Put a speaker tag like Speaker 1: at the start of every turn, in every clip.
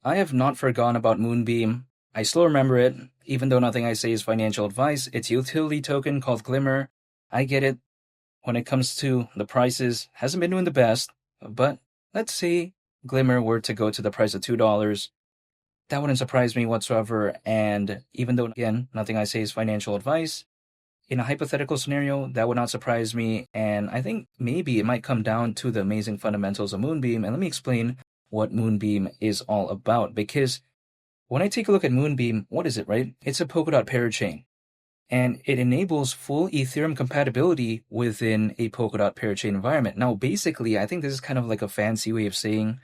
Speaker 1: I have not forgotten about Moonbeam. I still remember it, even though nothing I say is financial advice. It's a utility token called GLMR. I get it. When it comes to the prices, hasn't been doing the best, but let's say GLMR were to go to the price of $2. That wouldn't surprise me whatsoever, and even though, again, nothing I say is financial advice, in a hypothetical scenario, that would not surprise me, and I think maybe it might come down to the amazing fundamentals of Moonbeam, and let me explain what Moonbeam is all about, because when I take a look at Moonbeam, what is it, right? It's a Polkadot parachain, and it enables full Ethereum compatibility within a Polkadot parachain environment. Now, basically, I think this is kind of like a fancy way of saying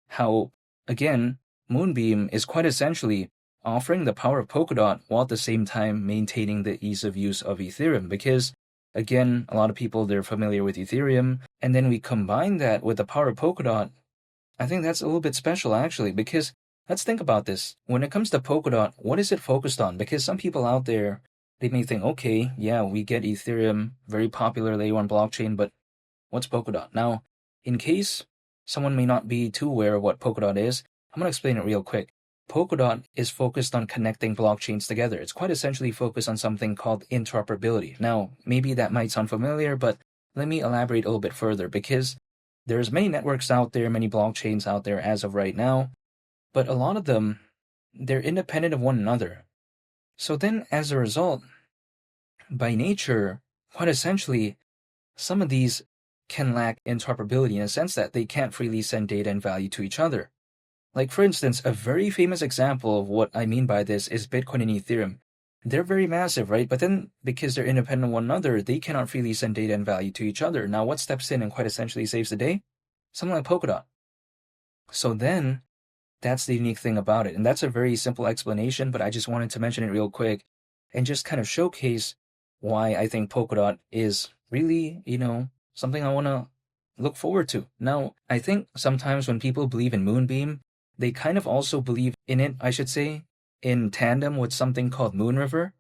Speaker 1: how, again, Moonbeam is quite essentially offering the power of Polkadot while at the same time maintaining the ease of use of Ethereum. Because, again, a lot of people, they're familiar with Ethereum, and then we combine that with the power of Polkadot. I think that's a little bit special, actually, because let's think about this. When it comes to Polkadot, what is it focused on? Because some people out there, they may think, okay, yeah, we get Ethereum, very popular layer 1 blockchain, but what's Polkadot? Now, in case someone may not be too aware of what Polkadot is, I'm going to explain it real quick. Polkadot is focused on connecting blockchains together. It's quite essentially focused on something called interoperability. Now, maybe that might sound familiar, but let me elaborate a little bit further, because there's many networks out there, many blockchains out there as of right now, but a lot of them, they're independent of one another. So then, as a result, by nature, quite essentially, some of these can lack interoperability in a sense that they can't freely send data and value to each other. Like, for instance, a very famous example of what I mean by this is Bitcoin and Ethereum. They're very massive, right? But then, because they're independent of one another, they cannot freely send data and value to each other. Now, what steps in and quite essentially saves the day? Something like Polkadot. So then, that's the unique thing about it. And that's a very simple explanation, but I just wanted to mention it real quick and just kind of showcase why I think Polkadot is really, something I want to look forward to. Now, I think sometimes when people believe in Moonbeam, they kind of also believe in it, I should say, in tandem with something called Moonriver.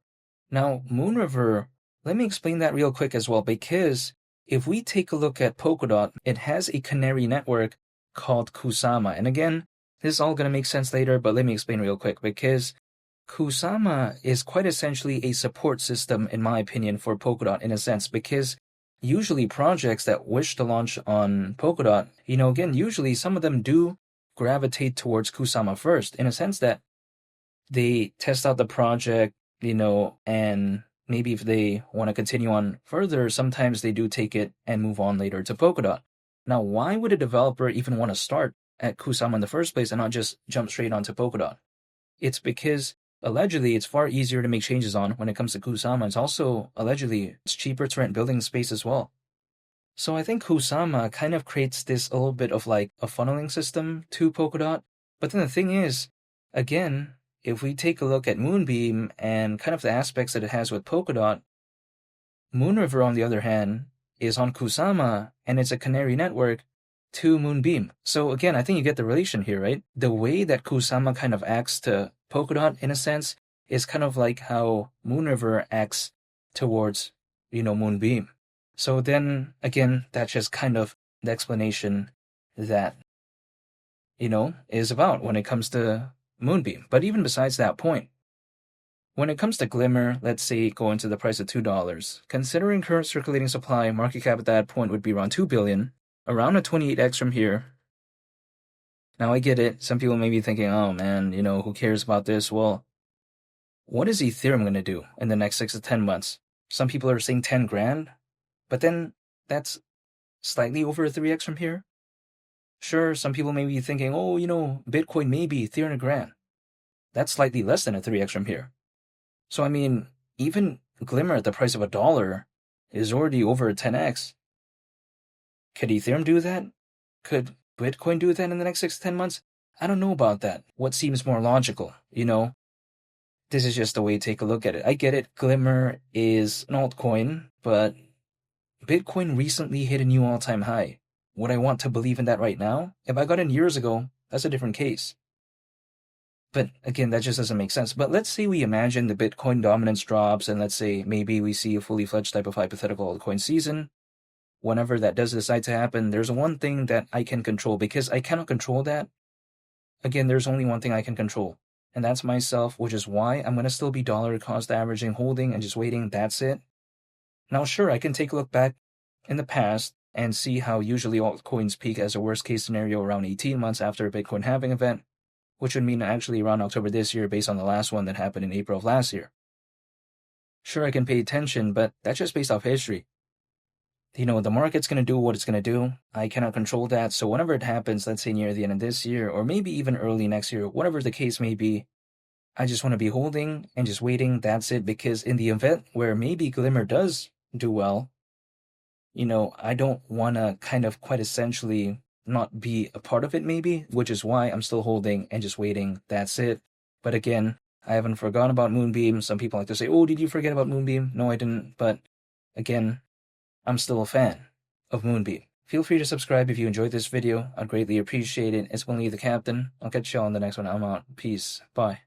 Speaker 1: Now, Moonriver, let me explain that real quick as well, because if we take a look at Polkadot, it has a canary network called Kusama. And again, this is all going to make sense later, but let me explain real quick, because Kusama is quite essentially a support system, in my opinion, for Polkadot in a sense, because usually projects that wish to launch on Polkadot, again, usually some of them do gravitate towards Kusama first, in a sense that they test out the project, and maybe if they want to continue on further, sometimes they do take it and move on later to Polkadot. Now, why would a developer even want to start at Kusama in the first place and not just jump straight onto Polkadot? It's because allegedly it's far easier to make changes on when it comes to Kusama. It's also allegedly it's cheaper to rent building space as well. So I think Kusama kind of creates this a little bit of like a funneling system to Polkadot. But then the thing is, again, if we take a look at Moonbeam and kind of the aspects that it has with Polkadot, Moonriver, on the other hand, is on Kusama, and it's a canary network to Moonbeam. So again, I think you get the relation here, right? The way that Kusama kind of acts to Polkadot, in a sense, is kind of like how Moonriver acts towards, Moonbeam. So then, again, that's just kind of the explanation that, is about when it comes to Moonbeam. But even besides that point, when it comes to GLMR, let's say going to the price of $2, considering current circulating supply, market cap at that point would be around $2 billion, around a 28x from here. Now, I get it. Some people may be thinking, oh man, who cares about this? Well, what is Ethereum going to do in the next 6 to 10 months? Some people are saying 10 grand, but then that's slightly over a 3x from here. Sure, some people may be thinking, oh, Bitcoin may be Ethereum grand. That's slightly less than a 3x from here. So, I mean, even GLMR at the price of $1 is already over a 10x. Could Ethereum do that? Could Bitcoin do that in the next 6 to 10 months? I don't know about that. What seems more logical, This is just the way to take a look at it. I get it. GLMR is an altcoin, but Bitcoin recently hit a new all-time high. Would I want to believe in that right now? If I got in years ago, that's a different case. But again, that just doesn't make sense. But let's say we imagine the Bitcoin dominance drops, and let's say maybe we see a fully fledged type of hypothetical altcoin season. Whenever that does decide to happen, there's one thing that I can control, because I cannot control that. again, there's only one thing I can control, and that's myself, which is why I'm going to still be dollar cost averaging, holding, and just waiting. That's it. Now, sure, I can take a look back in the past and see how usually altcoins peak as a worst case scenario around 18 months after a Bitcoin halving event, which would mean actually around October this year based on the last one that happened in April of last year. Sure, I can pay attention, but that's just based off history. The market's going to do what it's going to do. I cannot control that. So whenever it happens, let's say near the end of this year, or maybe even early next year, whatever the case may be, I just want to be holding and just waiting. That's it. Because in the event where maybe Glimmer does do well, I don't want to kind of quite essentially not be a part of it maybe, which is why I'm still holding and just waiting. That's it. But again, I haven't forgotten about Moonbeam. Some people like to say, oh, did you forget about Moonbeam? No, I didn't. But again, I'm still a fan of Moonbeam. Feel free to subscribe if you enjoyed this video. I'd greatly appreciate it. It's been Lee the Captain. I'll catch y'all on the next one. I'm out. Peace. Bye.